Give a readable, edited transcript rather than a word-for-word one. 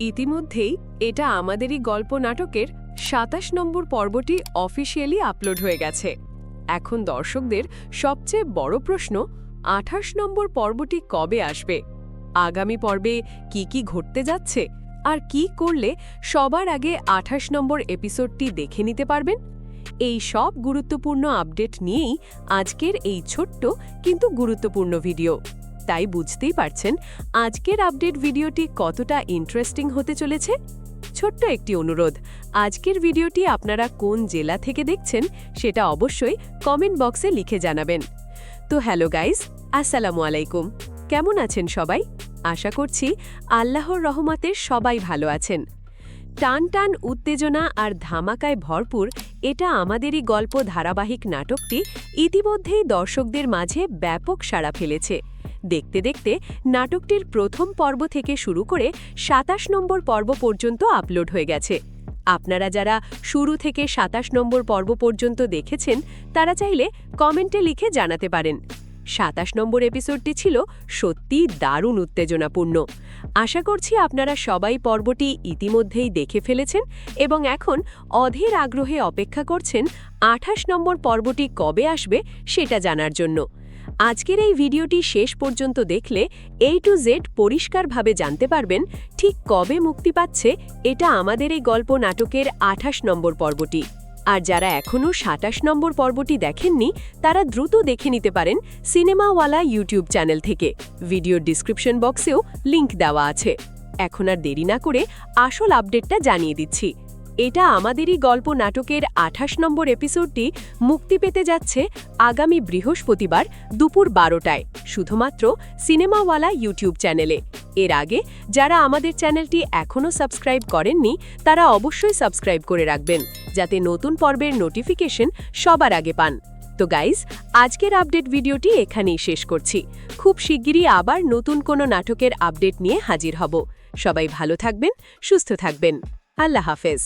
ইতিমধ্যেই এটা আমাদেরই গল্প নাটকের ২৭ নম্বর পর্বটি অফিসিয়ালি আপলোড হয়ে গেছে। এখন দর্শকদের সবচেয়ে বড় প্রশ্ন, ২৮ নম্বর পর্বটি কবে আসবে, আগামী পর্বে কি কি ঘটতে যাচ্ছে, আর কি করলে সবার আগে ২৮ নম্বর এপিসোডটি দেখে নিতে পারবেন। এই সব গুরুত্বপূর্ণ আপডেট নিয়েই আজকের এই ছোট্ট কিন্তু গুরুত্বপূর্ণ ভিডিও। তাই বুঝতেই পারছেন আজকের আপডেট ভিডিওটি কতটা ইন্টারেস্টিং হতে চলেছে। ছোট্ট একটি অনুরোধ, আজকের ভিডিওটি আপনারা কোন জেলা থেকে দেখছেন সেটা অবশ্যই কমেন্ট বক্সে লিখে জানাবেন। তো হ্যালো গাইস, আসসালামু আলাইকুম। কেমন আছেন সবাই? আশা করছি আল্লাহর রহমতে সবাই ভালো আছেন। টান টান উত্তেজনা আর ধামাকায় ভরপুর এটা আমাদেরই গল্প ধারাবাহিক নাটকটি ইতিমধ্যেই দর্শকদের মাঝে ব্যাপক সাড়া ফেলেছে। দেখতে দেখতে নাটকটির প্রথম পর্ব থেকে শুরু করে ২৭ নম্বর পর্ব পর্যন্ত আপলোড হয়ে গেছে। আপনারা যারা শুরু থেকে ২৭ নম্বর পর্ব পর্যন্ত দেখেছেন তারা চাইলে কমেন্টে লিখে জানাতে পারেন। ২৭ নম্বর এপিসোডটি ছিল সত্যিই দারুণ উত্তেজনাপূর্ণ। আশা করছি আপনারা সবাই পর্বটি ইতিমধ্যেই দেখে ফেলেছেন এবং এখন অধীর আগ্রহে অপেক্ষা করছেন ২৮ নম্বর পর্বটি কবে আসবে সেটা জানার জন্য। আজকের এই ভিডিওটি শেষ পর্যন্ত দেখলে A to Z পরিষ্কারভাবে জানতে পারবেন ঠিক কবে মুক্তি পাচ্ছে এটা আমাদের এই গল্প নাটকের ২৮ নম্বর পর্বটি। আর যারা এখনও ২৭ নম্বর পর্বটি দেখেননি তারা দ্রুত দেখে নিতে পারেন সিনেমাওয়ালা ইউটিউব চ্যানেল থেকে। ভিডিওর ডিসক্রিপশন বক্সেও লিংক দেওয়া আছে। এখন আর দেরি না করে আসল আপডেটটা জানিয়ে দিচ্ছি। এটা আমাদেরই গল্প নাটকের ২৮ নম্বর এপিসোডটি মুক্তি পেতে যাচ্ছে আগামী বৃহস্পতিবার দুপুর ১২টায় শুধুমাত্র সিনেমাওয়ালা ইউটিউব চ্যানেলে। এর আগে যারা আমাদের চ্যানেলটি এখনও সাবস্ক্রাইব করেননি তারা অবশ্যই সাবস্ক্রাইব করে রাখবেন যাতে নতুন পর্বের নোটিফিকেশন সবার আগে পান। তো গাইজ, আজকের আপডেট ভিডিওটি এখানেই শেষ করছি। খুব শিগগিরই আবার নতুন কোনো নাটকের আপডেট নিয়ে হাজির হব। সবাই ভালো থাকবেন, সুস্থ থাকবেন। আল্লাহ হাফেজ।